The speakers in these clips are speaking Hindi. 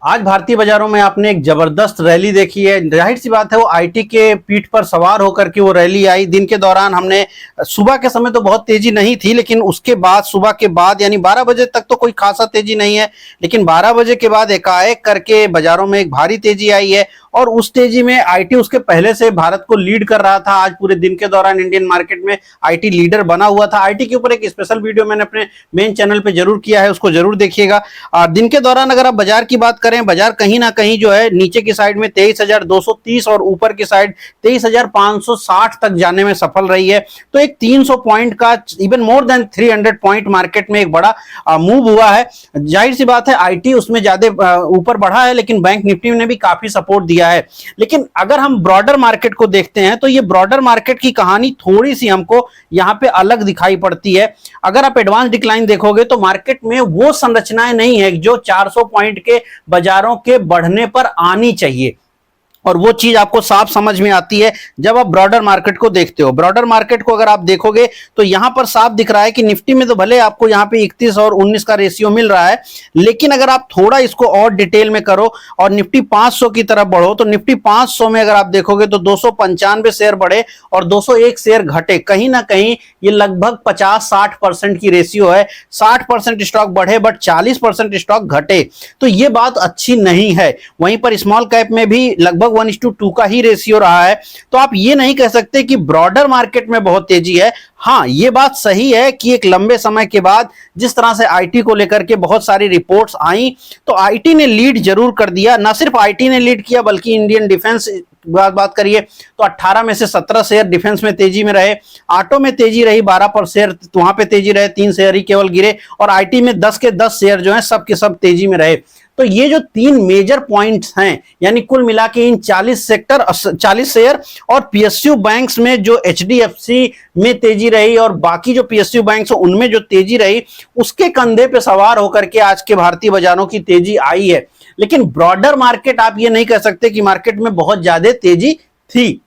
आज भारतीय बाजारों में आपने एक जबरदस्त रैली देखी है। जाहिर सी बात है, वो आईटी के पीठ पर सवार होकर के वो रैली आई। दिन के दौरान हमने सुबह के समय तो बहुत तेजी नहीं थी, लेकिन उसके बाद सुबह के बाद यानी 12 बजे तक तो कोई खासा तेजी नहीं है, लेकिन 12 बजे के बाद एकाएक करके बाजारों में एक भारी तेजी आई है। और उस तेजी में आईटी उसके पहले से भारत को लीड कर रहा था। आज पूरे दिन के दौरान इंडियन मार्केट में आईटी लीडर बना हुआ था। आईटी के ऊपर एक स्पेशल वीडियो मैंने अपने मेन चैनल पे जरूर किया है, उसको जरूर देखिएगा। दिन के दौरान अगर आप बाजार की बात करें, बाजार कहीं ना कहीं जो है नीचे की साइड में 23,230 और ऊपर की साइड 23,560 तक जाने में सफल रही है। तो एक 300 पॉइंट का, even more than 300 point market में एक बड़ा मूव हुआ है। जाहिर सी बात है, आईटी उसमें ज्यादा ऊपर बढ़ा है, लेकिन बैंक निफ्टी ने भी काफी सपोर्ट दिया है। लेकिन अगर हम ब्रॉडर मार्केट को देखते हैं तो ये ब्रॉडर मार्केट की कहानी थोड़ी सी हमको यहां पे अलग दिखाई पड़ती है। अगर आप एडवांस डिक्लाइन देखोगे तो मार्केट में वो संरचनाएं नहीं है जो 400 पॉइंट के बाजारों के बढ़ने पर आनी चाहिए, और वो चीज आपको साफ समझ में आती है जब आप ब्रॉडर मार्केट को देखते हो। ब्रॉडर मार्केट को अगर आप देखोगे तो यहां पर साफ दिख रहा है कि निफ्टी में तो भले आपको यहां पे 31 और 19 का रेशियो मिल रहा है, लेकिन अगर आप थोड़ा इसको और डिटेल में करो और निफ्टी 500 की तरफ बढ़ो तो निफ्टी 500 में अगर आप देखोगे तो 295 शेयर बढ़े और 201 शेयर घटे। कहीं ना कहीं ये लगभग 50-60% की रेशियो है। 60% स्टॉक बढ़े बट 40% स्टॉक घटे, तो ये बात अच्छी नहीं है। वहीं पर स्मॉल कैप में भी लगभग 1:2 का ही रेशियो रहा है। तो आप ये नहीं कह सकते कि ब्रॉडर मार्केट में बहुत तेजी है। हाँ, ये बात सही है कि एक लंबे समय के बाद जिस तरह से आईटी को लेकर के बहुत सारी रिपोर्ट्स आई, तो आईटी ने लीड जरूर कर दिया। ना सिर्फ आईटी ने लीड किया बल्कि इंडियन डिफेंस बात करिए तो 18 में से 17 शेयर डिफेंस में तेजी में रहे। ऑटो में तेजी रही 12 पर शेयर, तो वहां पे तेजी रहे, 3 शेयर ही केवल गिरे। और आईटी में 10 के 10 शेयर जो है सब के सब तेजी में रहे। तो ये जो 3 मेजर पॉइंट्स हैं, यानी कुल मिला के इन 40 शेयर और पीएसयू बैंक्स में जो एचडीएफसी में तेजी रही और बाकी जो पीएसयू बैंक्स उनमें जो तेजी रही, उसके कंधे पे सवार होकर के आज के भारतीय बाजारों की तेजी आई है। लेकिन ब्रॉडर मार्केट आप ये नहीं कह सकते कि मार्केट में बहुत ज्यादा तेजी थी।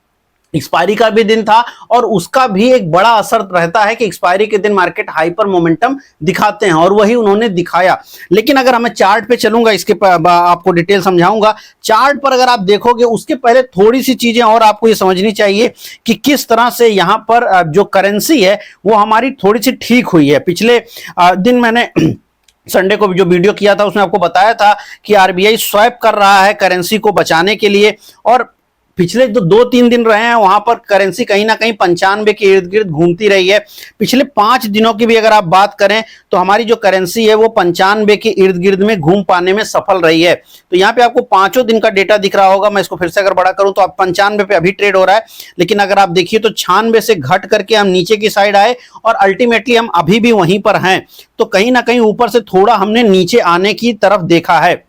एक्सपायरी का भी दिन था और उसका भी एक बड़ा असर रहता है कि एक्सपायरी के दिन मार्केट हाइपर मोमेंटम दिखाते हैं, और वही उन्होंने दिखाया। लेकिन अगर हमें चार्ट पे चलूंगा, इसके आपको डिटेल समझाऊंगा। चार्ट पर अगर आप देखोगे उसके पहले थोड़ी सी चीजें और आपको ये समझनी चाहिए कि किस तरह से यहां पर जो करेंसी है वो हमारी थोड़ी सी ठीक हुई है। पिछले दिन मैंने संडे को जो वीडियो किया था उसमें आपको बताया था कि आरबीआई स्वैप कर रहा है करेंसी को बचाने के लिए, और पिछले जो 2-3 दिन रहे हैं वहां पर करेंसी कहीं ना कहीं 95 के इर्द गिर्द घूमती रही है। पिछले 5 दिनों की भी अगर आप बात करें तो हमारी जो करेंसी है वो 95 के इर्द गिर्द में घूम पाने में सफल रही है। तो यहाँ पे आपको 5 दिन का डेटा दिख रहा होगा। मैं इसको फिर से अगर बड़ा करूं तो आप 95 पे अभी ट्रेड हो रहा है, लेकिन अगर आप देखिए तो 96 से घट करके हम नीचे की साइड आए और अल्टीमेटली हम अभी भी वहीं पर हैं। तो कहीं ना कहीं ऊपर से थोड़ा हमने नीचे आने की तरफ देखा है।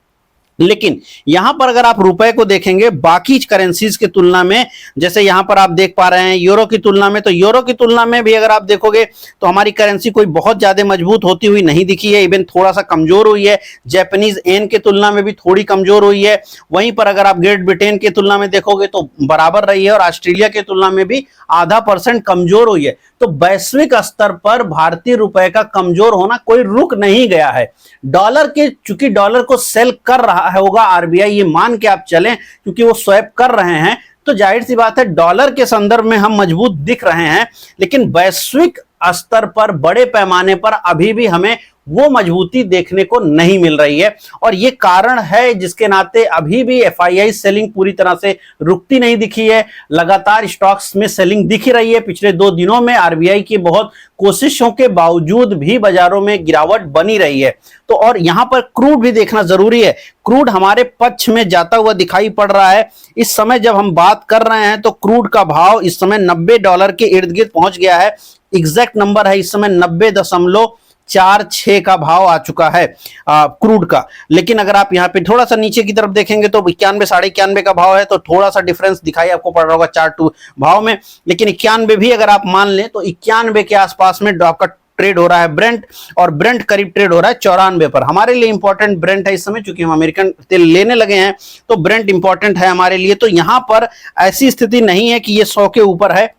लेकिन यहां पर अगर आप रुपए को देखेंगे बाकी करेंसीज की तुलना में, जैसे यहां पर आप देख पा रहे हैं यूरो की तुलना में, तो यूरो की तुलना में भी अगर आप देखोगे तो हमारी करेंसी कोई बहुत ज्यादा मजबूत होती हुई नहीं दिखी है, इवन थोड़ा सा कमजोर हुई है। जापानीज येन की तुलना में भी थोड़ी कमजोर हुई है। वहीं पर अगर आप ग्रेट ब्रिटेन की तुलना में देखोगे तो बराबर रही है, और ऑस्ट्रेलिया की तुलना में भी %0.5 कमजोर हुई है। तो वैश्विक स्तर पर भारतीय रुपए का कमजोर होना कोई रुक नहीं गया है। डॉलर के, चूंकि डॉलर को सेल कर रहा होगा आरबीआई, ये मान के आप चलें, क्योंकि वो स्वैप कर रहे हैं, तो जाहिर सी बात है डॉलर के संदर्भ में हम मजबूत दिख रहे हैं। लेकिन वैश्विक स्तर पर बड़े पैमाने पर अभी भी हमें वो मजबूती देखने को नहीं मिल रही है, और ये कारण है जिसके नाते अभी भी एफआईआई सेलिंग पूरी तरह से रुकती नहीं दिखी है। लगातार स्टॉक्स में सेलिंग दिख रही है। पिछले 2 दिनों में आरबीआई की बहुत कोशिशों के बावजूद भी बाजारों में गिरावट बनी रही है। तो और यहां पर क्रूड भी देखना जरूरी है। क्रूड हमारे पक्ष में जाता हुआ दिखाई पड़ रहा है। इस समय जब हम बात कर रहे हैं तो क्रूड का भाव इस समय $90 के इर्द गिर्द पहुंच गया है। एग्जैक्ट नंबर है इस समय 90.46 का भाव आ चुका है क्रूड का। लेकिन अगर आप यहाँ पे थोड़ा सा नीचे की तरफ देखेंगे तो 91, 91.5 का भाव है, तो थोड़ा सा डिफरेंस दिखाई आपको पड़ रहा होगा चार्ट टू भाव में। लेकिन 91 भी अगर आप मान लें तो 91 के आसपास में आपका ट्रेड हो रहा है ब्रेंट, और ब्रेंट करीब ट्रेड हो रहा है 94 पर। हमारे लिए इंपॉर्टेंट ब्रेंट है इस समय, क्योंकि हम अमेरिकन तेल लेने लगे हैं तो ब्रेंट इंपॉर्टेंट है हमारे लिए। तो यहां पर ऐसी स्थिति नहीं है कि ये 100 के ऊपर है,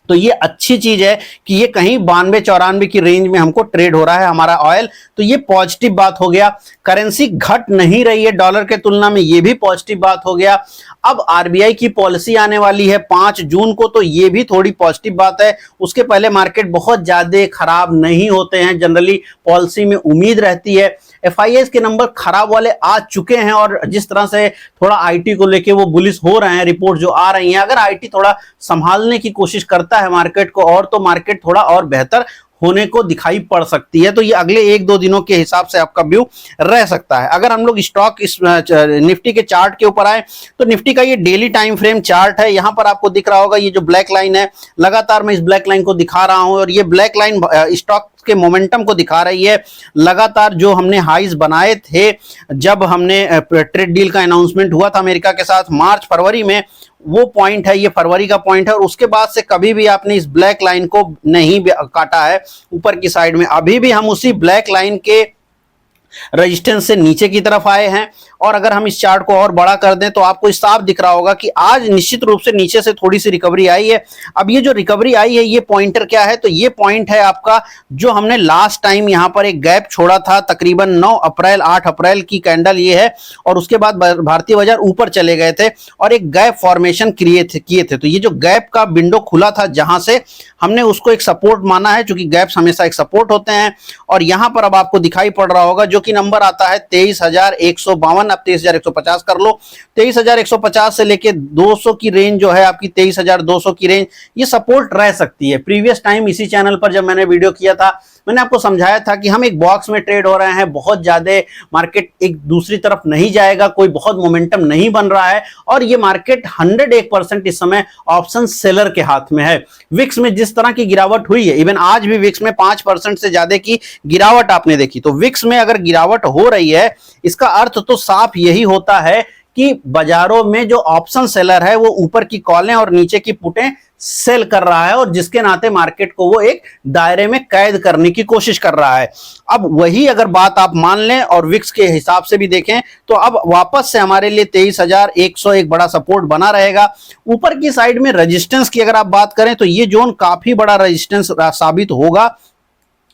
तो ये अच्छी चीज है कि ये कहीं 92-94 की रेंज में हमको ट्रेड हो रहा है हमारा ऑयल, तो ये पॉजिटिव बात हो गया। करेंसी घट नहीं रही है डॉलर के तुलना में, ये भी पॉजिटिव बात हो गया। अब आरबीआई की पॉलिसी आने वाली है 5 जून को, तो ये भी थोड़ी पॉजिटिव बात है। उसके पहले मार्केट बहुत ज्यादा खराब नहीं होते हैं, जनरली पॉलिसी में उम्मीद रहती है। एफआईआई के नंबर खराब वाले आ चुके हैं, और जिस तरह से थोड़ा आईटी को लेके वो बुलिश हो रहे हैं, रिपोर्ट जो आ रही हैं, अगर आईटी थोड़ा संभालने की कोशिश करता है मार्केट को और, तो मार्केट थोड़ा और बेहतर होने को दिखाई पड़ सकती है। तो ये अगले 1-2 दिनों के हिसाब से आपका व्यू रह सकता है। अगर हम लोग स्टॉक इस निफ्टी के चार्ट के ऊपर आए, तो निफ्टी का ये डेली टाइम फ्रेम चार्ट है। यहां पर आपको दिख रहा होगा ये जो ब्लैक लाइन है, लगातार मैं इस ब्लैक लाइन को दिखा रहा हूं, और ये ब्लैक लाइन स्टॉक के मोमेंटम को दिखा रही है। लगातार जो हमने हाईज बनाए थे जब हमने ट्रेड डील का अनाउंसमेंट हुआ था अमेरिका के साथ मार्च फरवरी में, वो पॉइंट है, ये फरवरी का पॉइंट है, और उसके बाद से कभी भी आपने इस ब्लैक लाइन को नहीं काटा है ऊपर की साइड में। अभी भी हम उसी ब्लैक लाइन के रेजिस्टेंस से नीचे की तरफ आए हैं। और अगर हम इस चार्ट को और बड़ा कर दें तो आपको साफ दिख रहा होगा कि आज निश्चित रूप से नीचे से थोड़ी सी रिकवरी आई है। अब ये जो रिकवरी आई है, ये पॉइंटर क्या है, तो ये पॉइंट है आपका जो हमने लास्ट टाइम यहां पर एक गैप छोड़ा था, तकरीबन 9 अप्रैल 8 अप्रैल की कैंडल ये है, और उसके बाद भारतीय बाजार ऊपर चले गए थे और एक गैप फॉर्मेशन किए थे। तो ये जो गैप का विंडो खुला था, जहां से हमने उसको एक सपोर्ट माना है, क्योंकि गैप्स हमेशा एक सपोर्ट होते हैं। और यहां पर अब आपको दिखाई पड़ रहा होगा जो कि नंबर आता है 23,152, अब 23,150 कर लो। 23,150 से लेके 200 की रेंज जो है आपकी, 23,200 की रेंज, ये सपोर्ट रह सकती है। प्रीवियस टाइम इसी चैनल पर जब मैंने वीडियो किया था, मैंने आपको समझाया था कि हम एक बॉक्स में ट्रेड हो रहे हैं, बहुत ज्यादा मार्केट एक दूसरी तरफ नहीं जाएगा, कोई बहुत मोमेंटम नहीं बन रहा है, और ये मार्केट 101% इस समय ऑप्शन सेलर के हाथ में है। विक्स में जिस तरह की गिरावट हुई है, इवन आज भी विक्स में 5% से ज्यादा की गिरावट आपने देखी, तो विक्स में अगर गिरावट हो रही है, इसका अर्थ तो साफ यही होता है कि बाजारों में जो ऑप्शन सेलर है वो ऊपर की कॉलें और नीचे की पुटें सेल कर रहा है, और जिसके नाते मार्केट को वो एक दायरे में कैद करने की कोशिश कर रहा है। अब वही अगर बात आप मान लें और विक्स के हिसाब से भी देखें, तो अब वापस से हमारे लिए 23,100 एक बड़ा सपोर्ट बना रहेगा। ऊपर की साइड में रेजिस्टेंस की अगर आप बात करें, तो ये जोन काफी बड़ा रेजिस्टेंस साबित होगा,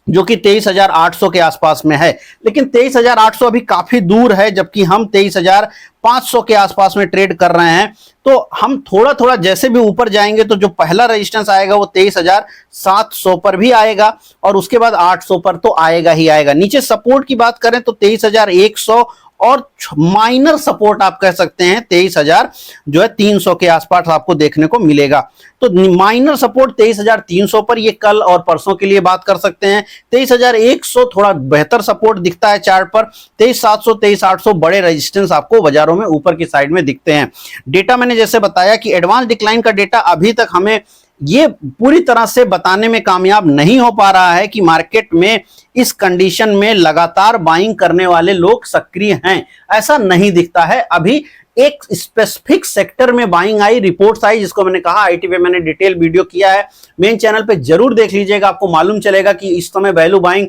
जो कि 23,800 के आसपास में है। लेकिन 23,800 अभी काफी दूर है, जबकि हम 23,500 के आसपास में ट्रेड कर रहे हैं। तो हम थोड़ा थोड़ा जैसे भी ऊपर जाएंगे, तो जो पहला रेजिस्टेंस आएगा वो 23,700 पर भी आएगा, और उसके बाद 800 पर तो आएगा ही आएगा। नीचे सपोर्ट की बात करें तो 23,100, और माइनर सपोर्ट आप कह सकते हैं 23,000 जो है 300 के आसपास आपको देखने को मिलेगा। तो माइनर सपोर्ट 23,300 पर, ये कल और परसों के लिए बात कर सकते हैं। 23,100 थोड़ा बेहतर सपोर्ट दिखता है चार्ट पर। 23,700 23,800 बड़े रेजिस्टेंस आपको बाजारों में ऊपर की साइड में दिखते हैं। डेटा मैंने जैसे बताया कि एडवांस डिक्लाइन का डेटा अभी तक हमें ये पूरी तरह से बताने में कामयाब नहीं हो पा रहा है कि मार्केट में इस कंडीशन में लगातार बाइंग करने वाले लोग सक्रिय हैं, ऐसा नहीं दिखता है। अभी एक स्पेसिफिक सेक्टर में बाइंग आई, रिपोर्ट्स आई, जिसको मैंने कहा आईटी पे मैंने डिटेल वीडियो किया है, मेन चैनल पे जरूर देख लीजिएगा, आपको मालूम चलेगा कि इस समय वैल्यू बाइंग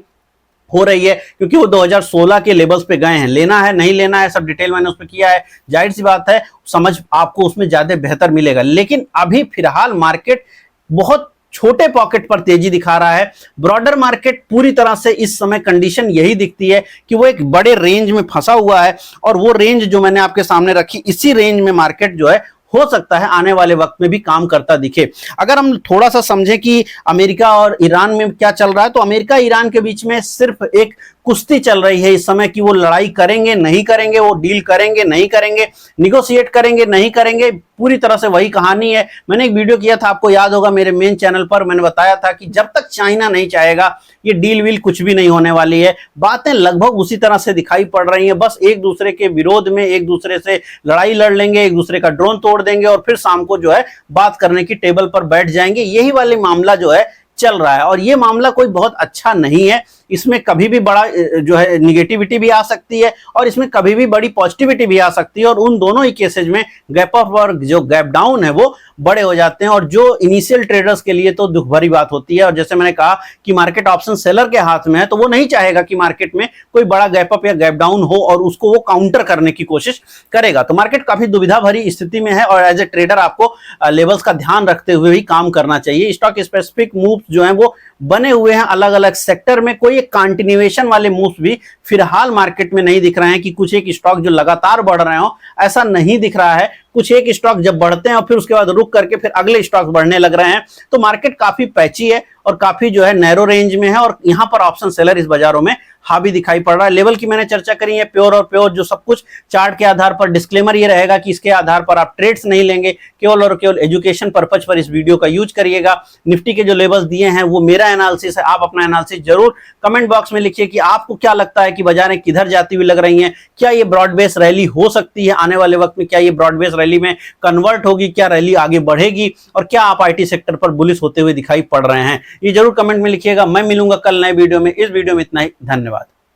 हो रही है, क्योंकि वो 2016 के लेवल्स पे गए हैं। लेना है नहीं लेना है सब डिटेल मैंने उस पर किया है, जाहिर सी बात है समझ आपको उसमें ज्यादा बेहतर मिलेगा। लेकिन अभी फिलहाल मार्केट बहुत छोटे पॉकेट पर तेजी दिखा रहा है। ब्रॉडर मार्केट पूरी तरह से इस समय कंडीशन यही दिखती है कि वो एक बड़े रेंज में फंसा हुआ है, और वो रेंज जो मैंने आपके सामने रखी, इसी रेंज में मार्केट जो है हो सकता है आने वाले वक्त में भी काम करता दिखे। अगर हम थोड़ा सा समझें कि अमेरिका और ईरान में क्या चल रहा है, तो अमेरिका ईरान के बीच में सिर्फ एक कुश्ती चल रही है इस समय कि वो लड़ाई करेंगे नहीं करेंगे, वो डील करेंगे नहीं करेंगे, निगोशिएट करेंगे नहीं करेंगे, पूरी तरह से वही कहानी है। मैंने एक वीडियो किया था, आपको याद होगा मेरे मेन चैनल पर, मैंने बताया था कि जब तक चाइना नहीं चाहेगा ये डील वील कुछ भी नहीं होने वाली है। बातें लगभग उसी तरह से दिखाई पड़ रही हैं, बस एक दूसरे के विरोध में एक दूसरे से लड़ाई लड़ लेंगे, एक दूसरे का ड्रोन तोड़ देंगे, और फिर शाम को जो है बात करने की टेबल पर बैठ जाएंगे। यही वाली मामला जो है चल रहा है, और ये मामला कोई बहुत अच्छा नहीं है। इसमें कभी भी बड़ा जो है निगेटिविटी भी आ सकती है और इसमें कभी भी बड़ी पॉजिटिविटी भी आ सकती है, और उन दोनों ही केसेज में गैप अप और जो गैप डाउन है वो बड़े हो जाते हैं, और जो इनिशियल ट्रेडर्स के लिए तो दुख भरी बात होती है। और जैसे मैंने कहा कि मार्केट ऑप्शन सेलर के हाथ में है, तो वो नहीं चाहेगा कि मार्केट में कोई बड़ा गैप अप या गैप डाउन हो और उसको वो काउंटर करने की कोशिश करेगा। तो मार्केट काफी दुविधा भरी स्थिति में है, और एज ए ट्रेडर आपको लेवल्स का ध्यान रखते हुए ही काम करना चाहिए। स्टॉक स्पेसिफिक मूव जो है वो बने हुए हैं अलग अलग सेक्टर में, कोई एक कंटिन्यूएशन वाले मूव्स भी फिलहाल मार्केट में नहीं दिख रहे हैं कि कुछ एक स्टॉक जो लगातार बढ़ रहे हो, ऐसा नहीं दिख रहा है। कुछ एक स्टॉक जब बढ़ते हैं और फिर उसके बाद रुक करके फिर अगले स्टॉक बढ़ने लग रहे हैं, तो मार्केट काफी पैची है और काफी जो है नैरो रेंज में है, और यहां पर ऑप्शन सेलर इस बाजारों में हावी दिखाई पड़ रहा है। लेवल की मैंने चर्चा करी है, प्योर और प्योर जो सब कुछ चार्ट के आधार पर। डिस्क्लेमर ये रहेगा कि इसके आधार पर आप ट्रेड्स नहीं लेंगे, केवल और केवल एजुकेशन पर्पज पर इस वीडियो का यूज करिएगा। निफ्टी के जो लेवल्स दिए हैं वो मेरा एनालिसिस है, आप अपना एनालिसिस जरूर कमेंट बॉक्स में लिखिए कि आपको क्या लगता है कि बाजारें किधर जाती हुई लग रही हैं। क्या ये ब्रॉड बेस रैली हो सकती है आने वाले वक्त में? क्या ये ब्रॉड बेस रैली में कन्वर्ट होगी? क्या रैली आगे बढ़ेगी? और क्या आप आईटी सेक्टर पर बुलिश होते हुए दिखाई पड़ रहे हैं? ये जरूर कमेंट में लिखिएगा। मैं मिलूंगा कल नए वीडियो में। इस वीडियो में इतना ही, धन्यवाद।